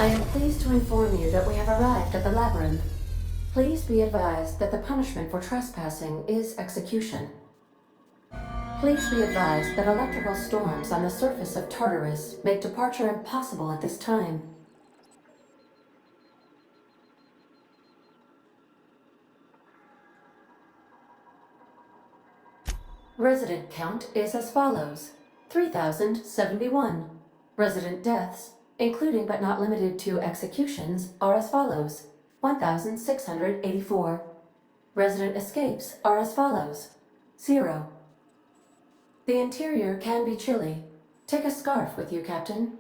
I am pleased to inform you that we have arrived at the labyrinth. Please be advised that the punishment for trespassing is execution. Please be advised that electrical storms on the surface of Tartarus make departure impossible at this time. Resident count is as follows: 3,071. Resident deaths, including but not limited to executions, are as follows: 1,684. Resident escapes are as follows: 0. The interior can be chilly. Take a scarf with you, Captain.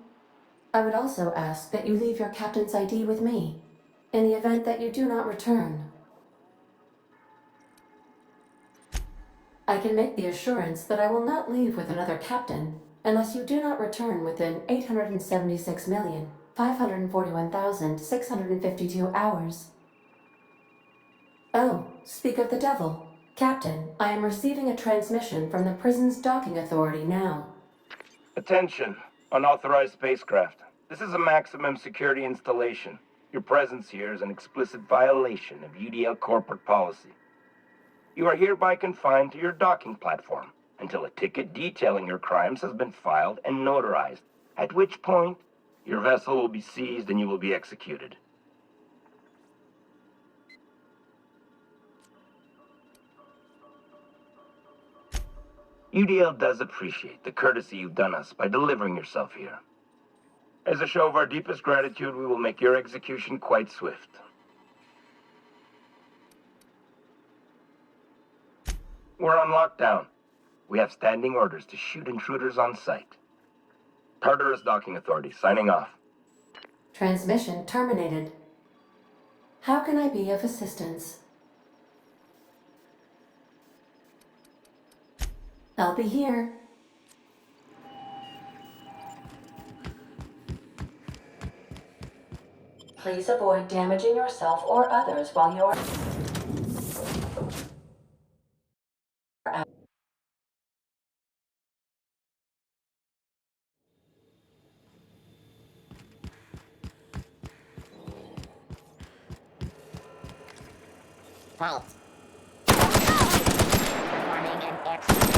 I would also ask that you leave your captain's ID with me, in the event that you do not return. I can make the assurance that I will not leave with another captain unless you do not return within 876,541,652 hours. Oh, speak of the devil. Captain, I am receiving a transmission from the prison's docking authority now. Attention, unauthorized spacecraft. This is a maximum security installation. Your presence here is an explicit violation of UDL corporate policy. You are hereby confined to your docking platform until a ticket detailing your crimes has been filed and notarized, at which point your vessel will be seized and you will be executed. UDL does appreciate the courtesy you've done us by delivering yourself here. As a show of our deepest gratitude, we will make your execution quite swift. We're on lockdown. We have standing orders to shoot intruders on sight. Tartarus Docking Authority, signing off. Transmission terminated. How can I be of assistance? I'll be here. Please avoid damaging yourself or others while you're out. Right. Performing an investigation.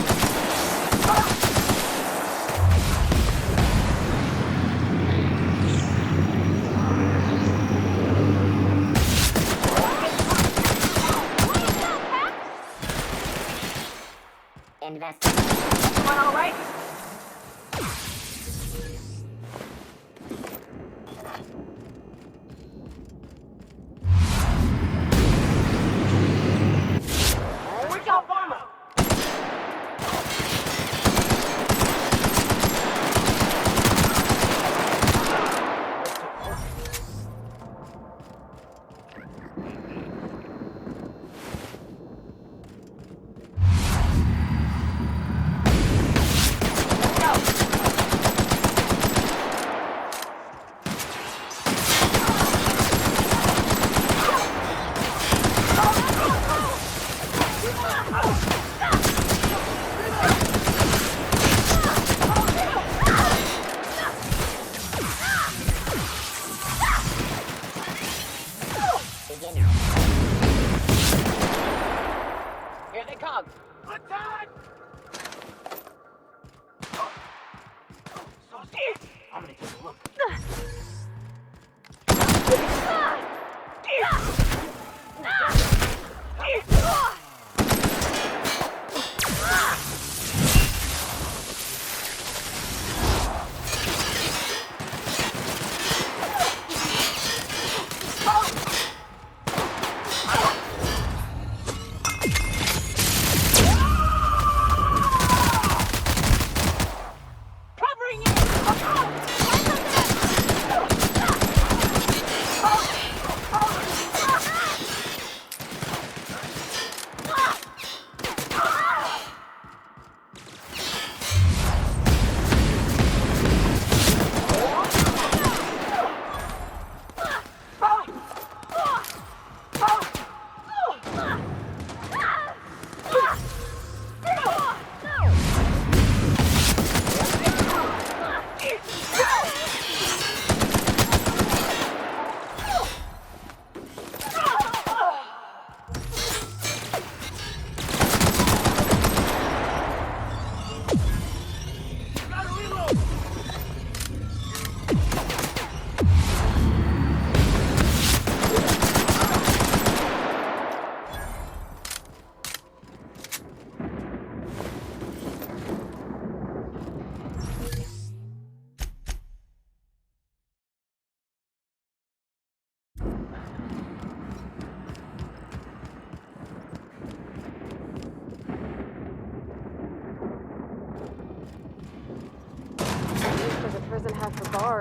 Everyone all right? Here they come! Attack! So scared! I'm gonna take a look.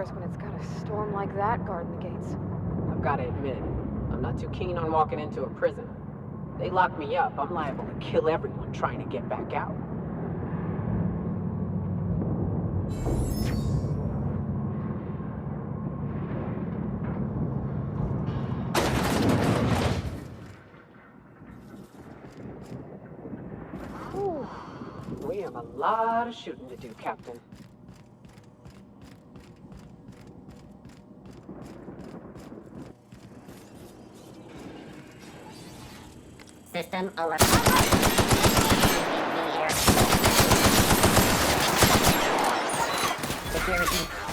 worse when it's got a storm like that guarding the gates. I've got to admit, I'm not too keen on walking into a prison. They lock me up, I'm liable to kill everyone trying to get back out. Whew. We have a lot of shooting to do, Captain. System alert. Security.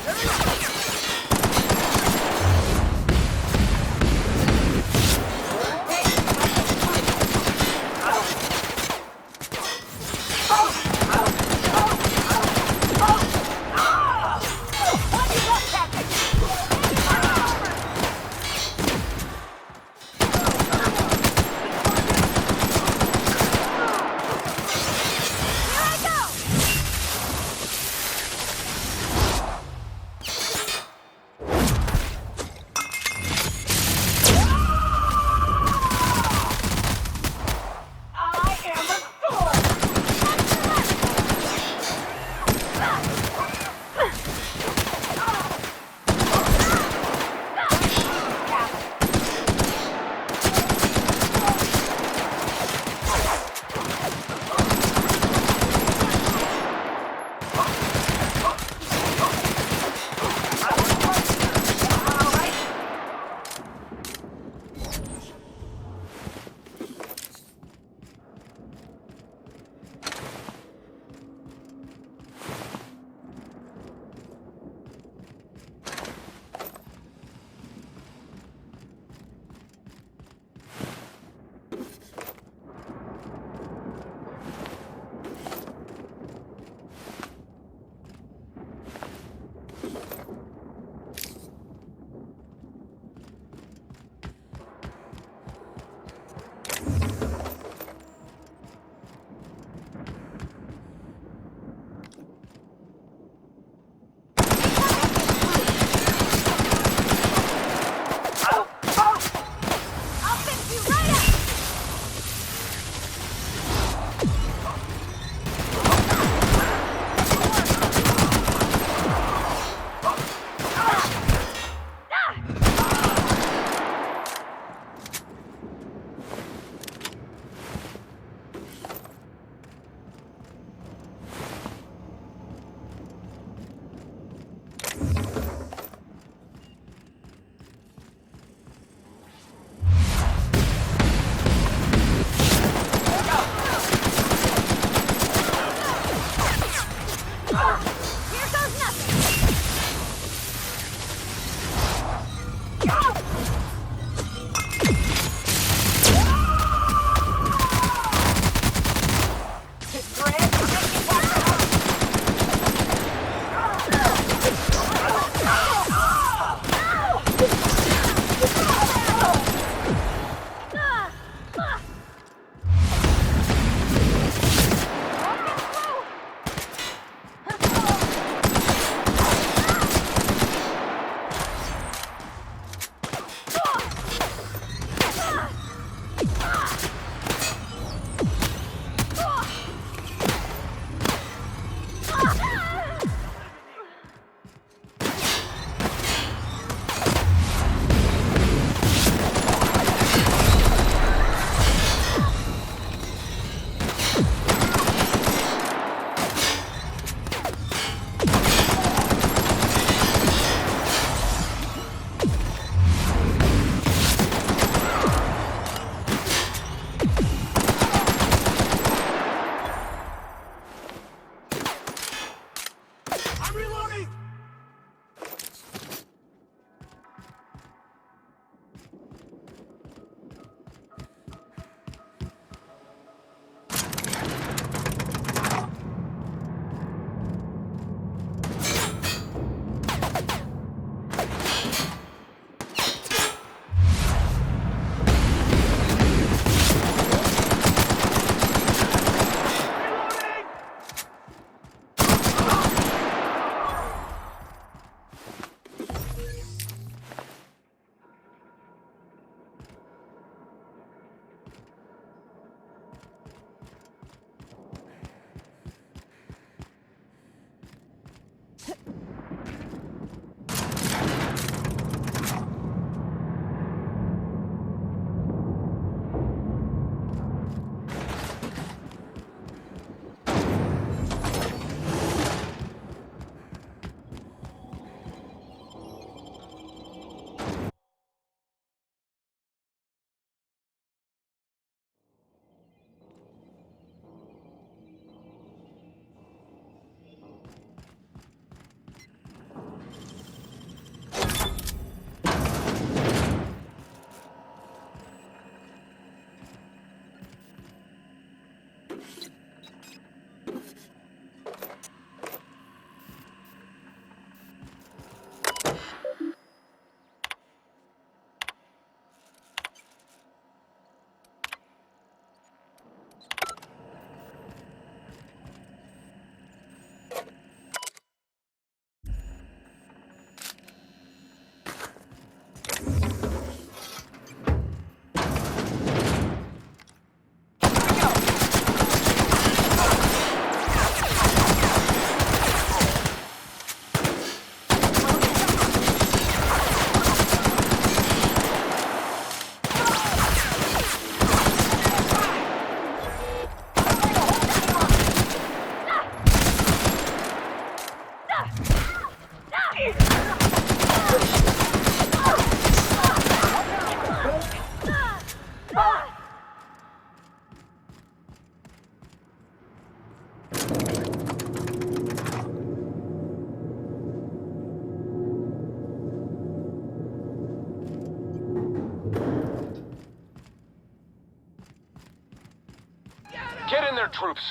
Get in there, troops.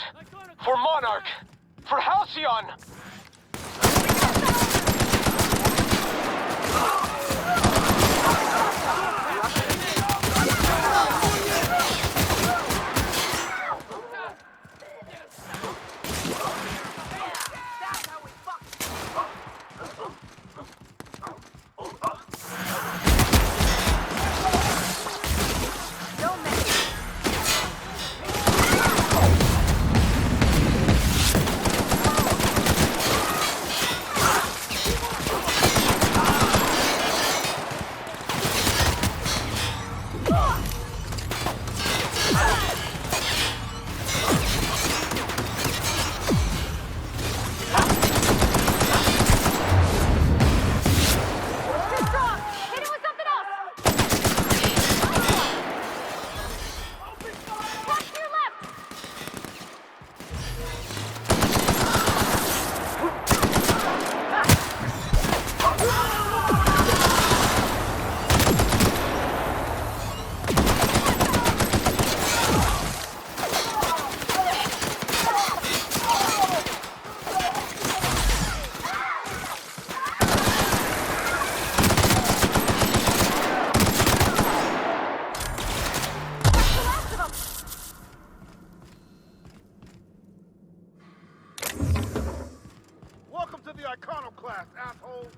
For Monarch. For Halcyon. Welcome to the Iconoclast, asshole!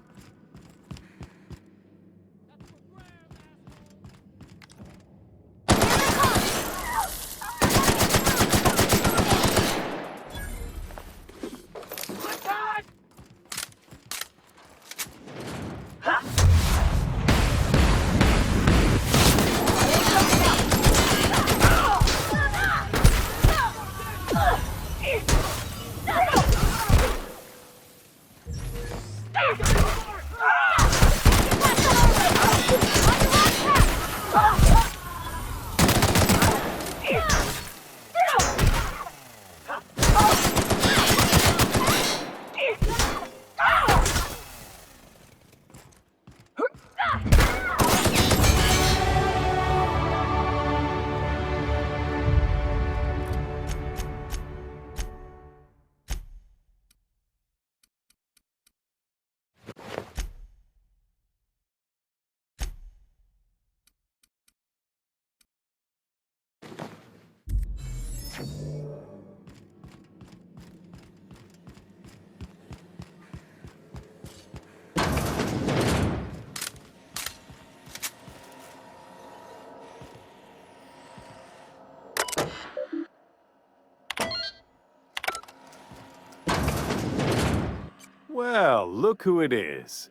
Well, look who it is.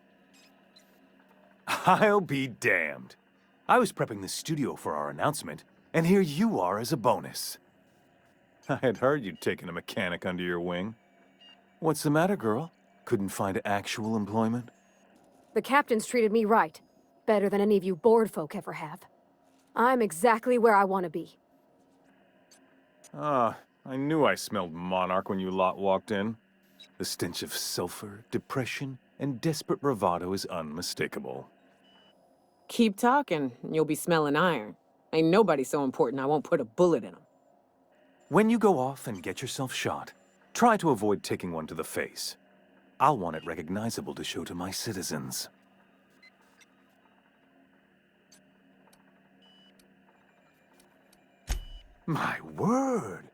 I'll be damned. I was prepping the studio for our announcement, and here you are as a bonus. I had heard you'd taken a mechanic under your wing. What's the matter, girl? Couldn't find actual employment? The captain's treated me right. Better than any of you bored folk ever have. I'm exactly where I want to be. Ah, I knew I smelled Monarch when you lot walked in. The stench of sulfur, depression, and desperate bravado is unmistakable. Keep talking, and you'll be smelling iron. Ain't nobody so important I won't put a bullet in him. When you go off and get yourself shot, try to avoid taking one to the face. I'll want it recognizable to show to my citizens. My word!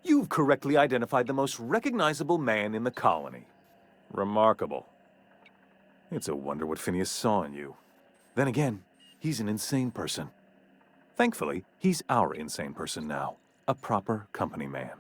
You've correctly identified the most recognizable man in the colony. Remarkable. It's a wonder what Phineas saw in you. Then again, he's an insane person. Thankfully, he's our insane person now. A proper company man.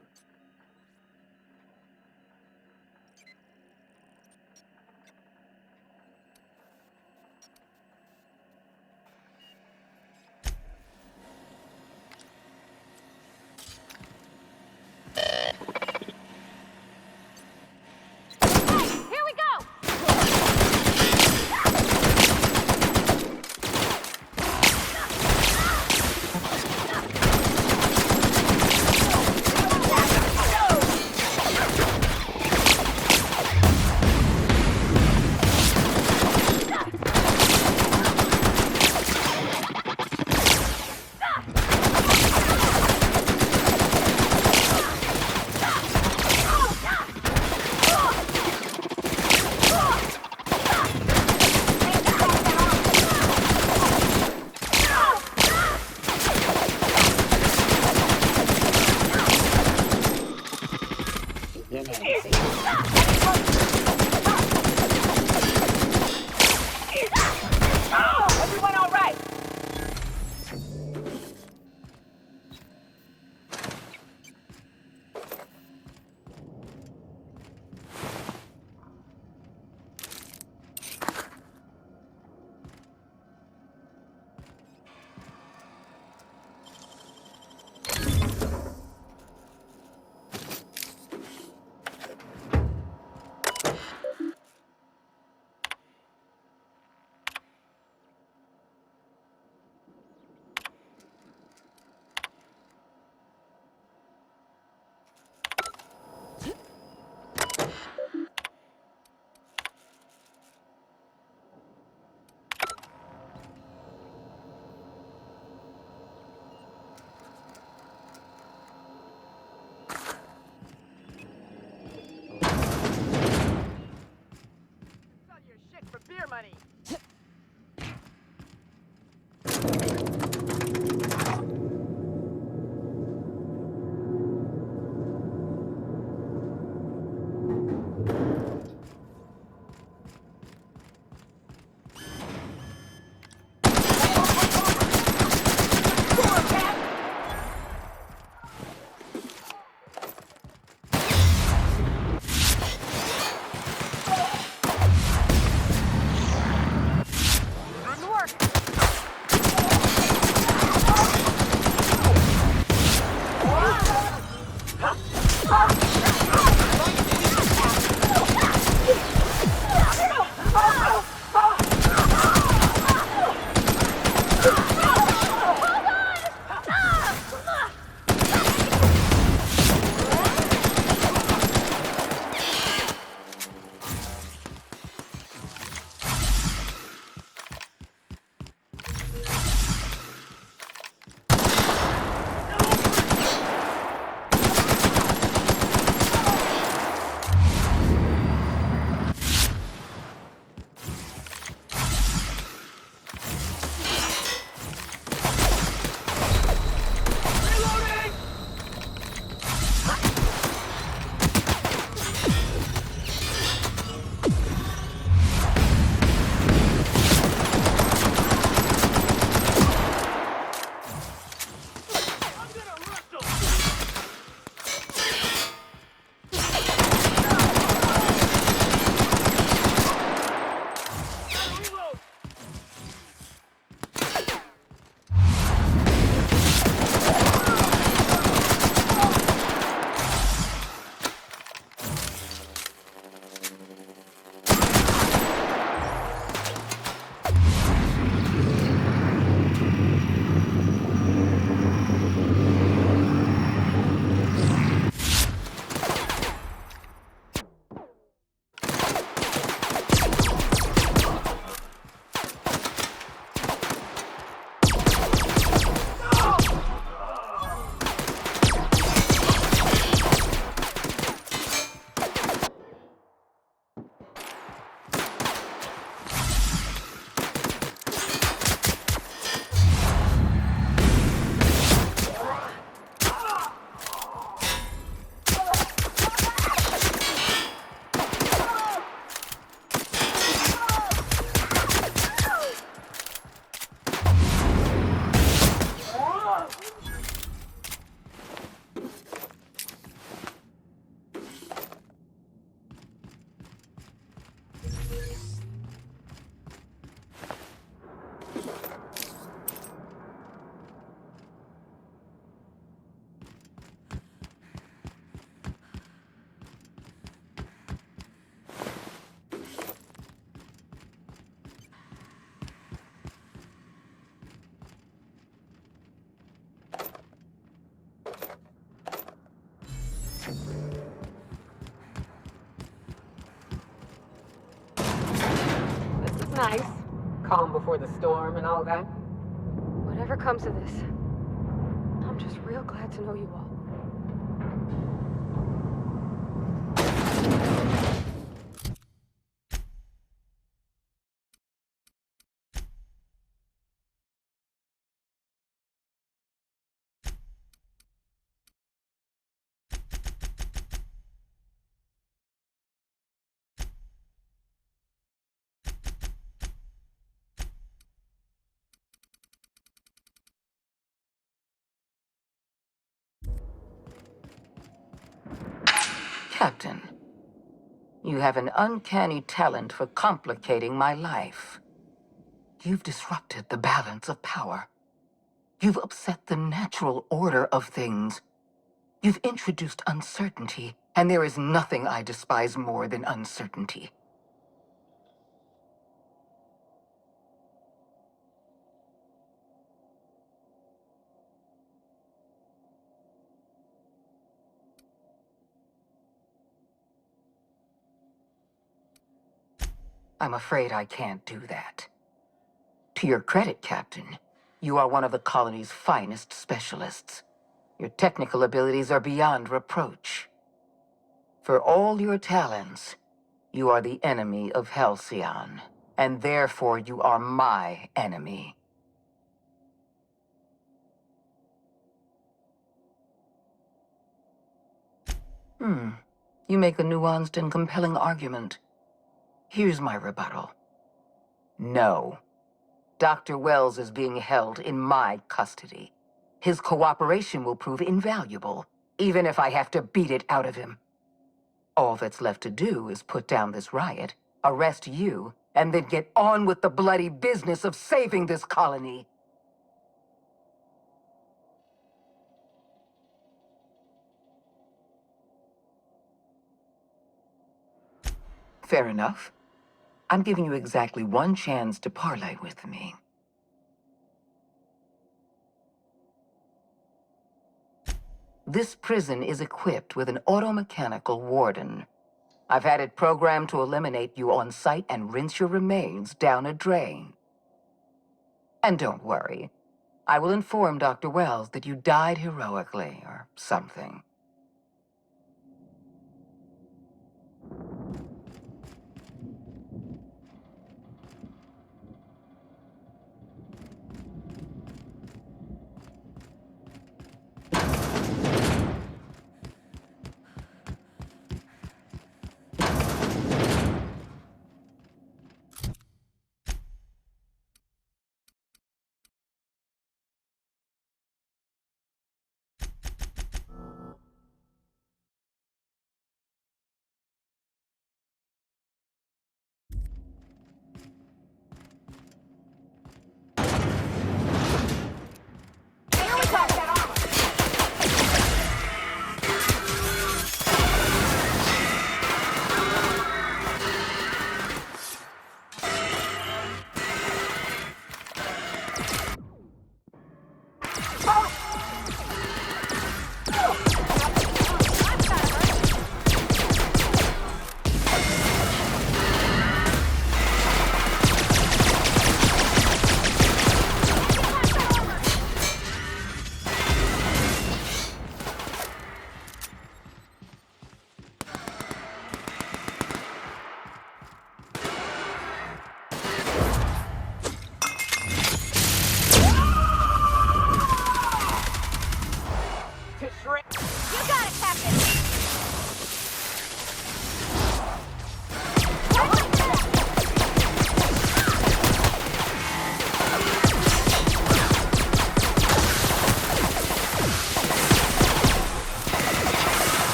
Nice. Calm before the storm and all that. Whatever comes of this, I'm just real glad to know you all. Captain, you have an uncanny talent for complicating my life. You've disrupted the balance of power. You've upset the natural order of things. You've introduced uncertainty, and there is nothing I despise more than uncertainty. I'm afraid I can't do that. To your credit, Captain, you are one of the colony's finest specialists. Your technical abilities are beyond reproach. For all your talents, you are the enemy of Halcyon, and therefore you are my enemy. You make a nuanced and compelling argument. Here's my rebuttal. No. Dr. Wells is being held in my custody. His cooperation will prove invaluable, even if I have to beat it out of him. All that's left to do is put down this riot, arrest you, and then get on with the bloody business of saving this colony. Fair enough. I'm giving you exactly one chance to parley with me. This prison is equipped with an automechanical warden. I've had it programmed to eliminate you on sight and rinse your remains down a drain. And don't worry, I will inform Dr. Wells that you died heroically or something.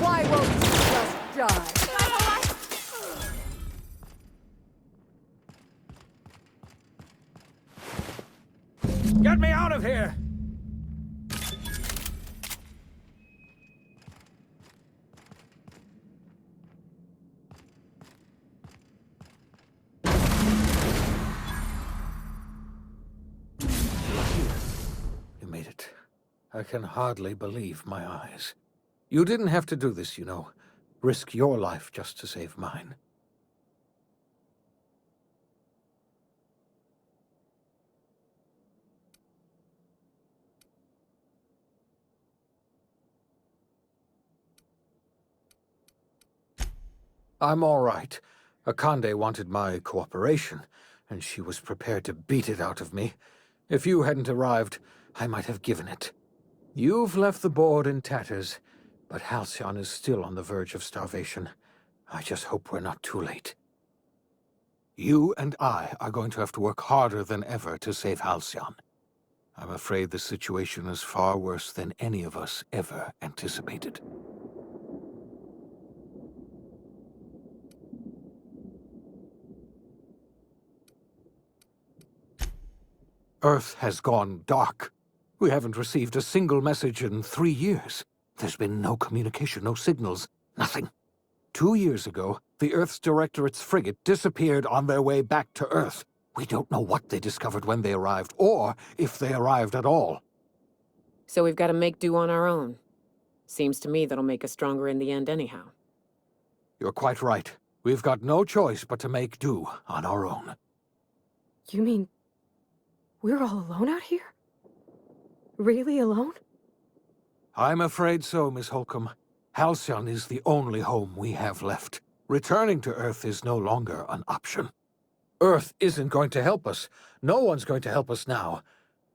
Why won't you just die? Get me out of here! You made it. I can hardly believe my eyes. You didn't have to do this, you know. Risk your life just to save mine. I'm all right. Akande wanted my cooperation, and she was prepared to beat it out of me. If you hadn't arrived, I might have given it. You've left the board in tatters, but Halcyon is still on the verge of starvation. I just hope we're not too late. You and I are going to have to work harder than ever to save Halcyon. I'm afraid the situation is far worse than any of us ever anticipated. Earth has gone dark. We haven't received a single message in 3 years. There's been no communication, no signals, nothing. 2 years ago, the Earth's Directorate's frigate disappeared on their way back to Earth. We don't know what they discovered when they arrived, or if they arrived at all. So we've got to make do on our own. Seems to me that'll make us stronger in the end anyhow. You're quite right. We've got no choice but to make do on our own. You mean we're all alone out here? Really alone? I'm afraid so, Miss Holcomb. Halcyon is the only home we have left. Returning to Earth is no longer an option. Earth isn't going to help us. No one's going to help us now.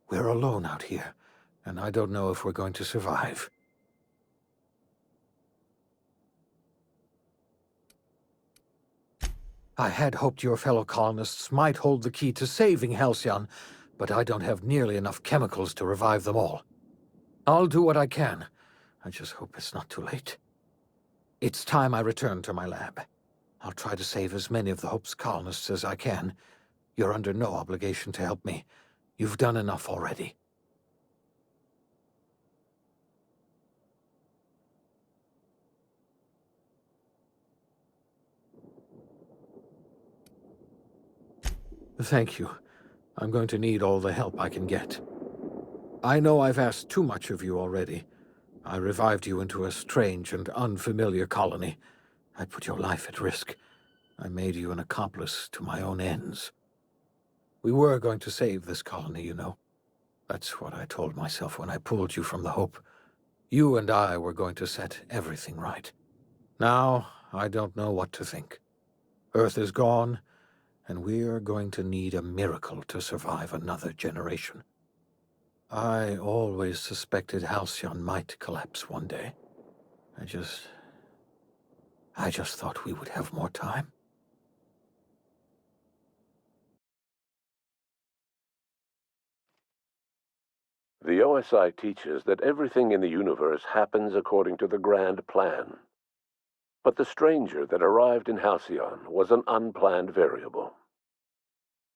We're alone out here, and I don't know if we're going to survive. I had hoped your fellow colonists might hold the key to saving Halcyon, but I don't have nearly enough chemicals to revive them all. I'll do what I can. I just hope it's not too late. It's time I return to my lab. I'll try to save as many of the Hope's colonists as I can. You're under no obligation to help me. You've done enough already. Thank you. I'm going to need all the help I can get. I know I've asked too much of you already. I revived you into a strange and unfamiliar colony. I put your life at risk. I made you an accomplice to my own ends. We were going to save this colony, you know. That's what I told myself when I pulled you from the Hope. You and I were going to set everything right. Now, I don't know what to think. Earth is gone, and we are going to need a miracle to survive another generation. I always suspected Halcyon might collapse one day. I just thought we would have more time. The OSI teaches that everything in the universe happens according to the grand plan. But the stranger that arrived in Halcyon was an unplanned variable.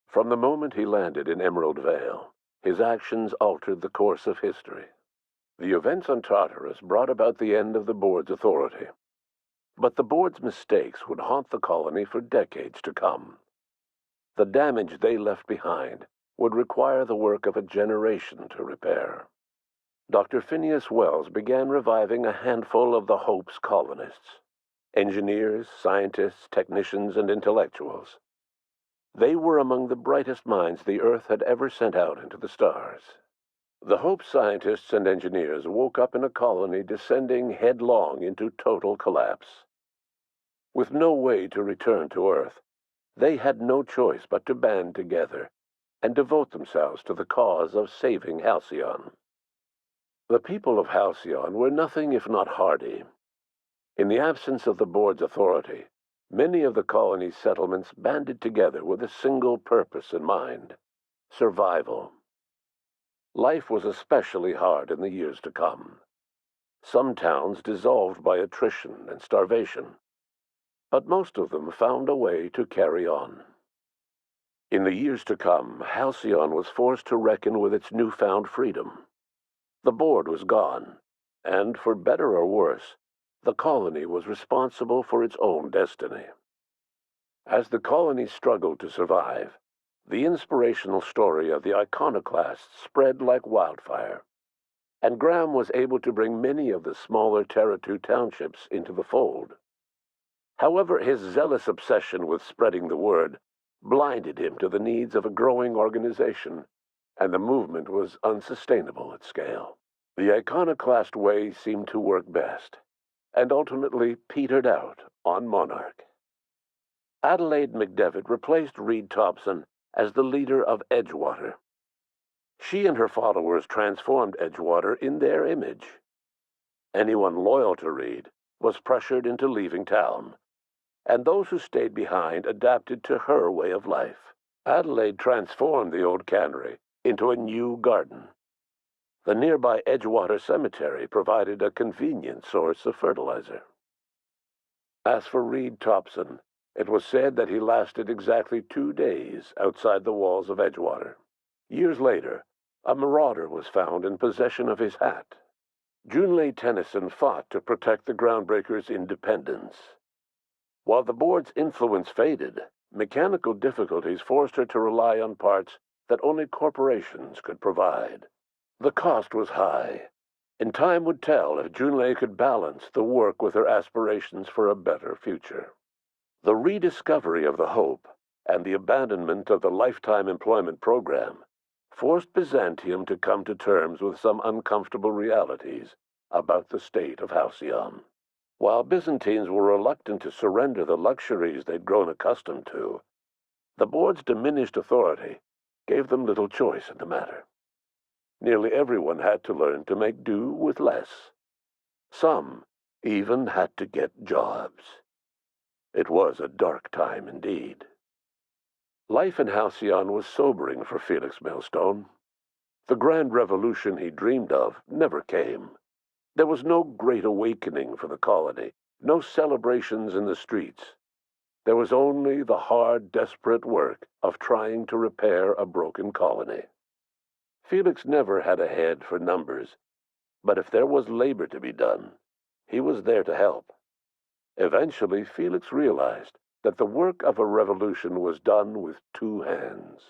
From the moment he landed in Emerald Vale, his actions altered the course of history. The events on Tartarus brought about the end of the board's authority. But the board's mistakes would haunt the colony for decades to come. The damage they left behind would require the work of a generation to repair. Dr. Phineas Wells began reviving a handful of the Hope's colonists. Engineers, scientists, technicians, and intellectuals. They were among the brightest minds the Earth had ever sent out into the stars. The Hope scientists and engineers woke up in a colony descending headlong into total collapse. With no way to return to Earth, they had no choice but to band together and devote themselves to the cause of saving Halcyon. The people of Halcyon were nothing if not hardy. In the absence of the board's authority, Many of the colony's settlements banded together with a single purpose in mind: survival. Life was especially hard in the years to come. Some towns dissolved by attrition and starvation, but most of them found a way to carry on. In the years to come, Halcyon was forced to reckon with its newfound freedom. The board was gone, and for better or worse, the colony was responsible for its own destiny. As the colony struggled to survive, the inspirational story of the iconoclasts spread like wildfire, and Graham was able to bring many of the smaller Terra-2 townships into the fold. However, his zealous obsession with spreading the word blinded him to the needs of a growing organization, and the movement was unsustainable at scale. The iconoclast way seemed to work best, and ultimately petered out on Monarch. Adelaide McDevitt replaced Reed Thompson as the leader of Edgewater. She and her followers transformed Edgewater in their image. Anyone loyal to Reed was pressured into leaving town, and those who stayed behind adapted to her way of life. Adelaide transformed the old cannery into a new garden. The nearby Edgewater Cemetery provided a convenient source of fertilizer. As for Reed Thompson, it was said that he lasted exactly 2 days outside the walls of Edgewater. Years later, a marauder was found in possession of his hat. Junlei Tennyson fought to protect the Groundbreakers' independence. While the board's influence faded, mechanical difficulties forced her to rely on parts that only corporations could provide. The cost was high, and time would tell if Junlei could balance the work with her aspirations for a better future. The rediscovery of the Hope and the abandonment of the lifetime employment program forced Byzantium to come to terms with some uncomfortable realities about the state of Halcyon. While Byzantines were reluctant to surrender the luxuries they'd grown accustomed to, the board's diminished authority gave them little choice in the matter. Nearly everyone had to learn to make do with less. Some even had to get jobs. It was a dark time indeed. Life in Halcyon was sobering for Felix Millstone. The grand revolution he dreamed of never came. There was no great awakening for the colony, no celebrations in the streets. There was only the hard, desperate work of trying to repair a broken colony. Felix never had a head for numbers, but if there was labor to be done, he was there to help. Eventually, Felix realized that the work of a revolution was done with 2 hands.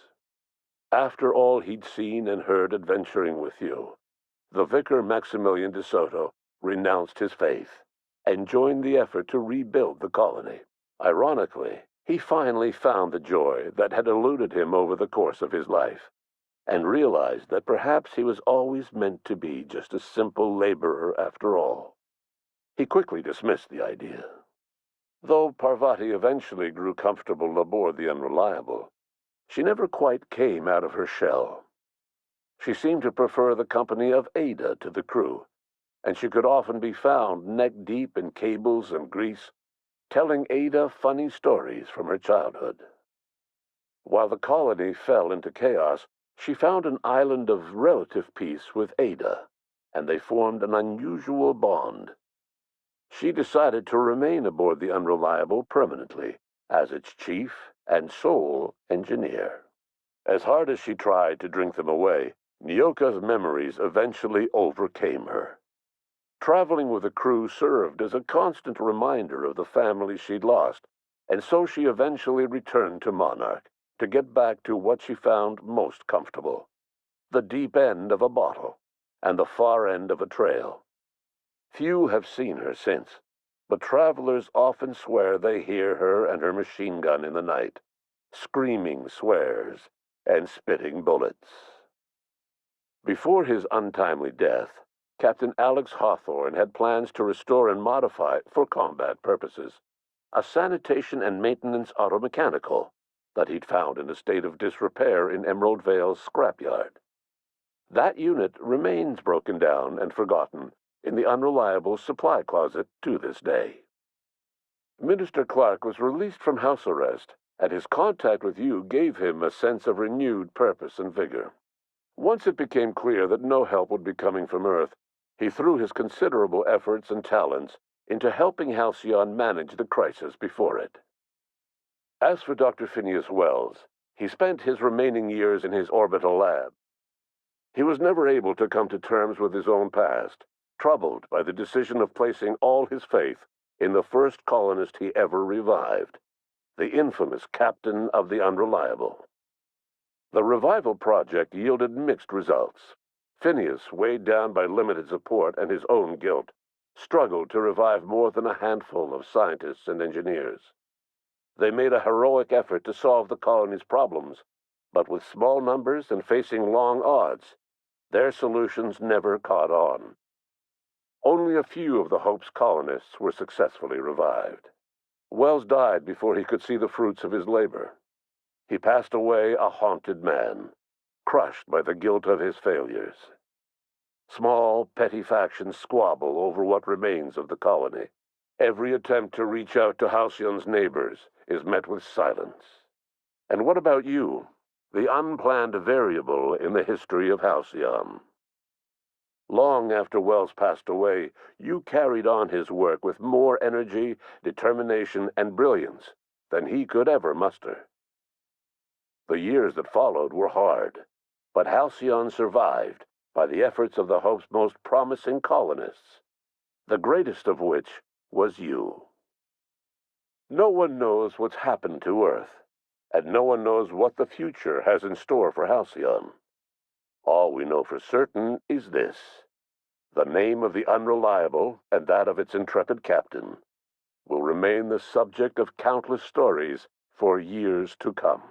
After all he'd seen and heard adventuring with you, the vicar Maximilian de Soto renounced his faith and joined the effort to rebuild the colony. Ironically, he finally found the joy that had eluded him over the course of his life, and realized that perhaps he was always meant to be just a simple laborer after all. He quickly dismissed the idea. Though Parvati eventually grew comfortable aboard the Unreliable, she never quite came out of her shell. She seemed to prefer the company of Ada to the crew, and she could often be found neck-deep in cables and grease, telling Ada funny stories from her childhood. While the colony fell into chaos, she found an island of relative peace with Ada, and they formed an unusual bond. She decided to remain aboard the Unreliable permanently as its chief and sole engineer. As hard as she tried to drink them away, Nyoka's memories eventually overcame her. Traveling with the crew served as a constant reminder of the family she'd lost, and so she eventually returned to Monarch to get back to what she found most comfortable: the deep end of a bottle and the far end of a trail. Few have seen her since, but travelers often swear they hear her and her machine gun in the night, screaming swears and spitting bullets. Before his untimely death, Captain Alex Hawthorne had plans to restore and modify, for combat purposes, a sanitation and maintenance automechanical that he'd found in a state of disrepair in Emerald Vale's scrapyard. That unit remains broken down and forgotten in the Unreliable supply closet to this day. Minister Clark was released from house arrest, and his contact with you gave him a sense of renewed purpose and vigor. Once it became clear that no help would be coming from Earth, he threw his considerable efforts and talents into helping Halcyon manage the crisis before it. As for Dr. Phineas Wells, he spent his remaining years in his orbital lab. He was never able to come to terms with his own past, troubled by the decision of placing all his faith in the first colonist he ever revived, the infamous Captain of the Unreliable. The revival project yielded mixed results. Phineas, weighed down by limited support and his own guilt, struggled to revive more than a handful of scientists and engineers. They made a heroic effort to solve the colony's problems, but with small numbers and facing long odds, their solutions never caught on. Only a few of the Hope's colonists were successfully revived. Wells died before he could see the fruits of his labor. He passed away a haunted man, crushed by the guilt of his failures. Small, petty factions squabble over what remains of the colony. Every attempt to reach out to Halcyon's neighbors is met with silence. And what about you, the unplanned variable in the history of Halcyon? Long after Wells passed away, you carried on his work with more energy, determination, and brilliance than he could ever muster. The years that followed were hard, but Halcyon survived by the efforts of the Hope's most promising colonists, the greatest of which was you. No one knows what's happened to Earth, and no one knows what the future has in store for Halcyon. All we know for certain is this: the name of the Unreliable and that of its intrepid captain will remain the subject of countless stories for years to come.